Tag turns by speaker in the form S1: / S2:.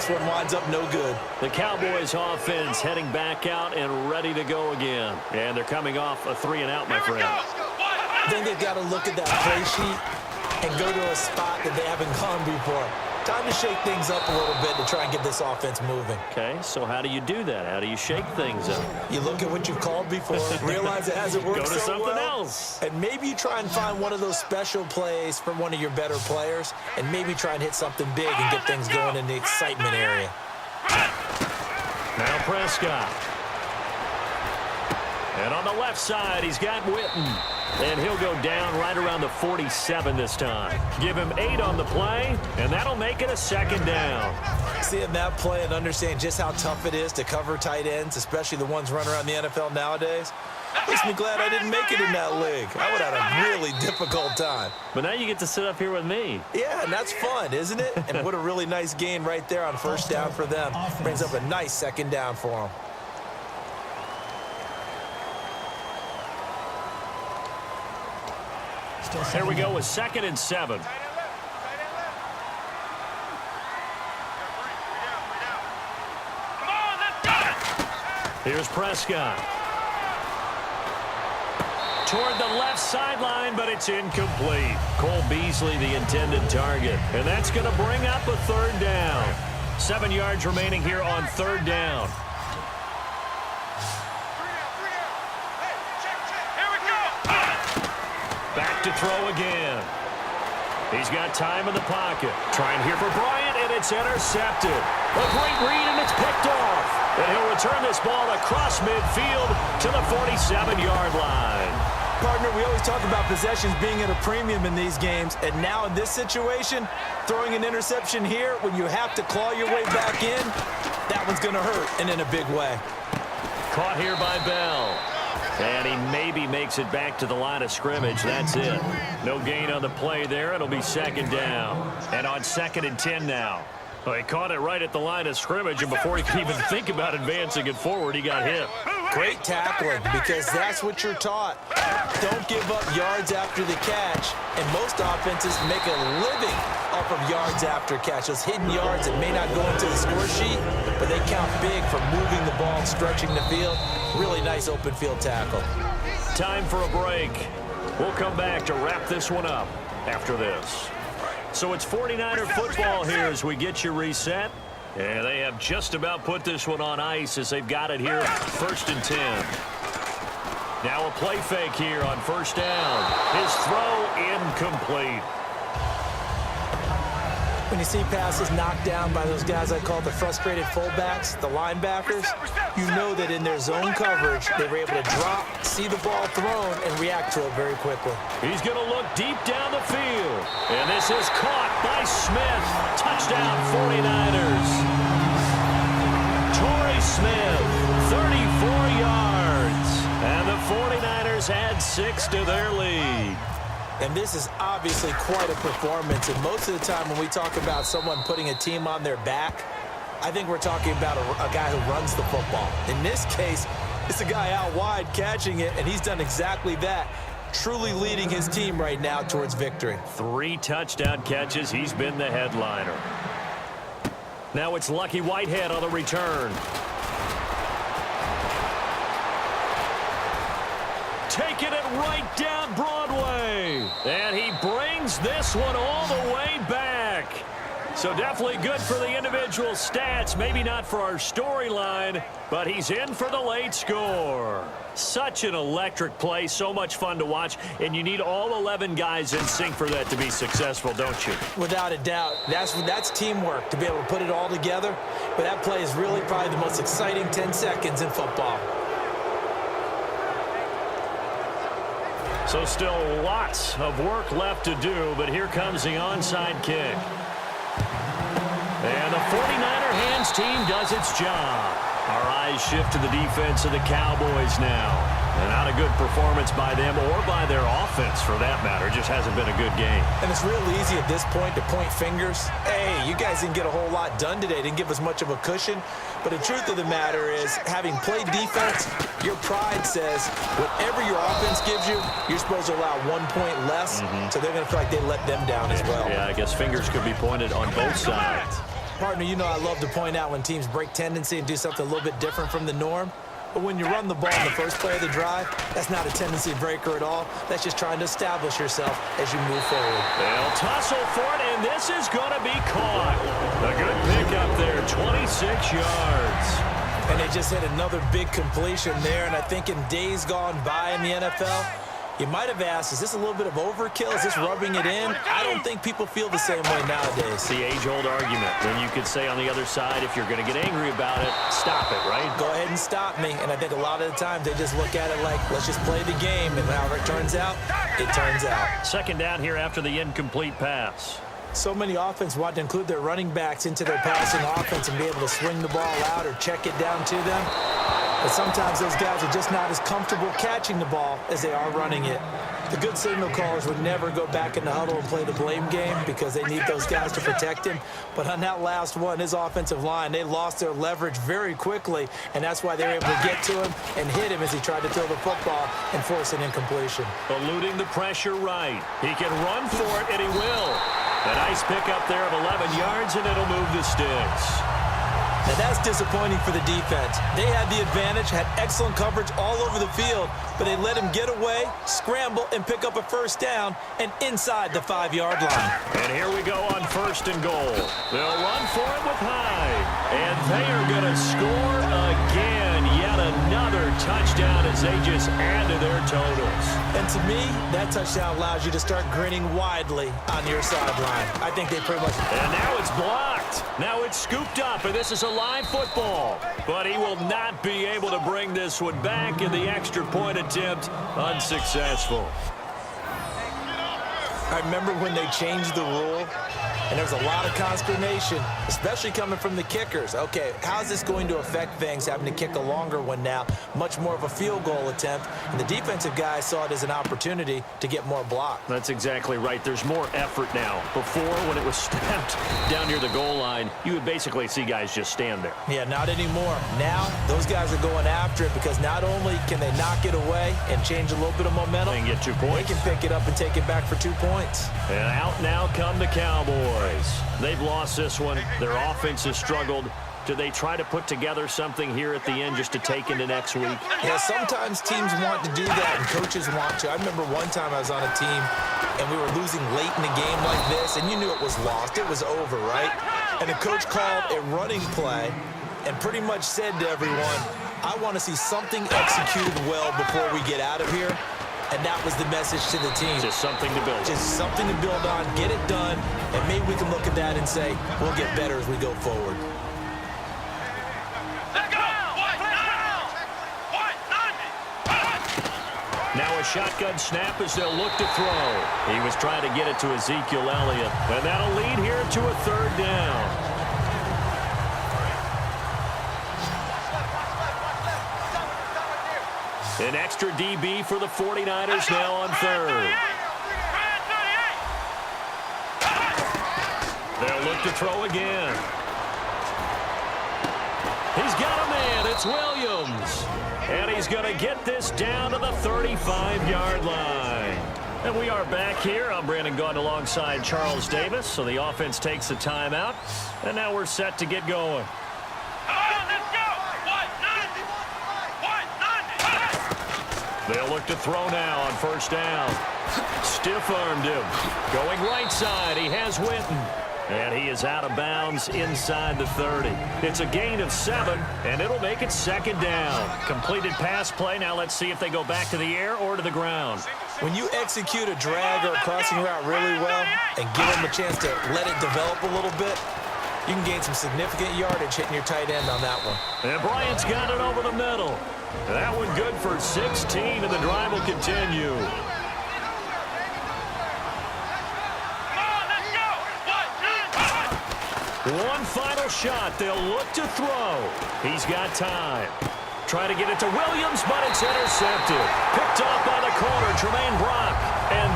S1: this one winds up no good.
S2: The Cowboys offense heading back out and ready to go again. And they're coming off a 3-and-out, my friend.
S1: I think they've got to look at that play sheet and go to a spot that they haven't gone before. Time to shake things up a little bit to try and get this offense moving.
S2: Okay, so how do you do that? How do you shake things up?
S1: You look at what you've called before, realize it hasn't worked
S2: so well. Go to something else.
S1: And maybe you try and find one of those special plays from one of your better players, and maybe try and hit something big and get things going in the excitement area.
S2: Now Prescott. And on the left side, he's got Witten. And he'll go down right around the 47 this time. Give him 8 on the play, and that'll make it a 2nd down.
S1: Seeing that play and understanding just how tough it is to cover tight ends, especially the ones running around the NFL nowadays, makes me glad I didn't make it in that league. I would have had a really difficult time.
S2: But now you get to sit up here with me.
S1: Yeah, and that's fun, isn't it? And what a really nice gain right there on 1st down for them. Brings up a nice 2nd down for them.
S2: Here we go with 2nd and 7. Here's Prescott. Toward the left sideline, but it's incomplete. Cole Beasley, the intended target. And that's going to bring up a 3rd down. 7 yards remaining here on 3rd down. Back to throw again. He's got time in the pocket. Trying here for Bryant, and it's intercepted. A great read, and it's picked off. And he'll return this ball across midfield to the 47-yard line.
S1: Partner, we always talk about possessions being at a premium in these games, and now in this situation, throwing an interception here when you have to claw your way back in, that one's going to hurt, and in a big way.
S2: Caught here by Bell. And he maybe makes it back to the line of scrimmage. That's it. No gain on the play there. It'll be 2nd down. And on 2nd and 10 now. Well, he caught it right at the line of scrimmage, and before he could even think about advancing it forward, he got hit.
S1: Great tackling, because that's what you're taught. Don't give up yards after the catch, and most offenses make a living off of yards after catch. Those hidden yards that may not go into the score sheet, but they count big for moving the ball and stretching the field. Really nice open field tackle.
S2: Time for a break. We'll come back to wrap this one up after this. So it's 49er football here as we get you reset. And they have just about put this one on ice as they've got it here, 1st and 10. Now a play fake here on 1st down. His throw incomplete.
S1: When you see passes knocked down by those guys I call the frustrated fullbacks, the linebackers, you know that in their zone coverage, they were able to drop, see the ball thrown, and react to it very quickly.
S2: He's going to look deep down the field. And this is caught by Smith. Touchdown 49ers. Torrey Smith, 34 yards. And the 49ers add 6 to their lead.
S1: And this is obviously quite a performance. And most of the time when we talk about someone putting a team on their back, I think we're talking about a guy who runs the football. In this case, it's a guy out wide catching it, and he's done exactly that, truly leading his team right now towards victory.
S2: 3 touchdown catches. He's been the headliner. Now it's Lucky Whitehead on the return. Taking it right down Broadway. And he brings this one all the way back. So definitely good for the individual stats. Maybe not for our storyline, but he's in for the late score. Such an electric play, so much fun to watch, and you need all 11 guys in sync for that to be successful, don't you?
S1: Without a doubt. That's teamwork, to be able to put it all together. But that play is really probably the most exciting 10 seconds in football.
S2: So still lots of work left to do, but here comes the onside kick. And the 49er hands team does its job. Our eyes shift to the defense of the Cowboys now. And not a good performance by them or by their offense, for that matter. Just hasn't been a good game.
S1: And it's real easy at this point to point fingers. Hey, you guys didn't get a whole lot done today. Didn't give us much of a cushion. But the truth of the matter is, having played defense, your pride says whatever your offense gives you, you're supposed to allow 1 point less. So they're going to feel like they let them down as well.
S2: Yeah, I guess fingers could be pointed on both sides.
S1: Partner, you know I love to point out when teams break tendency and do something a little bit different from the norm. But when you run the ball in the first play of the drive, that's not a tendency breaker at all. That's just trying to establish yourself as you move forward.
S2: They'll tussle for it, and this is going to be caught. A good pickup there, 26 yards.
S1: And they just hit another big completion there. And I think in days gone by in the NFL, you might have asked, is this a little bit of overkill? Is this rubbing it in? I don't think people feel the same way nowadays.
S2: It's the age-old argument. When you could say on the other side, if you're going to get angry about it, stop it, right?
S1: Go ahead and stop me. And I think a lot of the times they just look at it like, let's just play the game. And however it turns out, it turns out.
S2: Second down here after the incomplete pass.
S1: So many offenses want to include their running backs into their passing offense and be able to swing the ball out or check it down to them. But sometimes those guys are just not as comfortable catching the ball as they are running it. The good signal callers would never go back in the huddle and play the blame game because they need those guys to protect him. But on that last one, his offensive line, they lost their leverage very quickly, and that's why they were able to get to him and hit him as he tried to throw the football and force an incompletion.
S2: Eluding the pressure right. He can run for it, and he will. A nice pickup there of 11 yards, and it'll move the sticks.
S1: Now that's disappointing for the defense. They had the advantage, had excellent coverage all over the field, but they let him get away, scramble, and pick up a first down and inside the 5-yard line.
S2: And here we go on 1st and goal. They'll run for it with Hyde. And they are going to score again. Yet another touchdown as they just add to their totals.
S1: And to me, that touchdown allows you to start grinning widely on your sideline. I think they pretty much...
S2: And now it's blocked. Now it's scooped up, and this is a live football. But he will not be able to bring this one back, in the extra point attempt unsuccessful.
S1: I remember when they changed the rule, and there was a lot of consternation, especially coming from the kickers. Okay, how's this going to affect things, having to kick a longer one now, much more of a field goal attempt, and the defensive guys saw it as an opportunity to get more block.
S2: That's exactly right. There's more effort now. Before, when it was snapped down near the goal line, you would basically see guys just stand there.
S1: Yeah, not anymore. Now, those guys are going after it because not only can they knock it away and change a little bit of momentum,
S2: they can get 2 points.
S1: They can pick it up and take it back for 2 points.
S2: And out now come the Cowboys. They've lost this one. Their offense has struggled. Do they try to put together something here at the end just to take into next week?
S1: Yeah, sometimes teams want to do that and coaches want to. I remember one time I was on a team and we were losing late in a game like this, and you knew it was lost. It was over, right? And the coach called a running play and pretty much said to everyone, I want to see something executed well before we get out of here. And that was the message to the team.
S2: Just something to build.
S1: Just something to build on, get it done, and maybe we can look at that and say, we'll get better as we go forward.
S2: Now a shotgun snap as they'll look to throw. He was trying to get it to Ezekiel Elliott. And that'll lead here to a 3rd down. An extra DB for the 49ers now on 3rd. They'll look to throw again. He's got a man. It's Williams. And he's going to get this down to the 35-yard line. And we are back here. I'm Brandon Gaudin alongside Charles Davis. So the offense takes the timeout. And now we're set to get going. They'll look to throw now on 1st down. Stiff-armed him. Going right side. He has Winton. And he is out of bounds inside the 30. It's a gain of 7, and it'll make it 2nd down. Completed pass play. Now let's see if they go back to the air or to the ground.
S1: When you execute a drag or a crossing route really well and give them a chance to let it develop a little bit, you can gain some significant yardage hitting your tight end on that one.
S2: And Bryant's got it over the middle. That one good for 16, and the drive will continue. One final shot. They'll look to throw. He's got time. Try to get it to Williams, but it's intercepted. Picked off by the corner, Tremaine Brock. And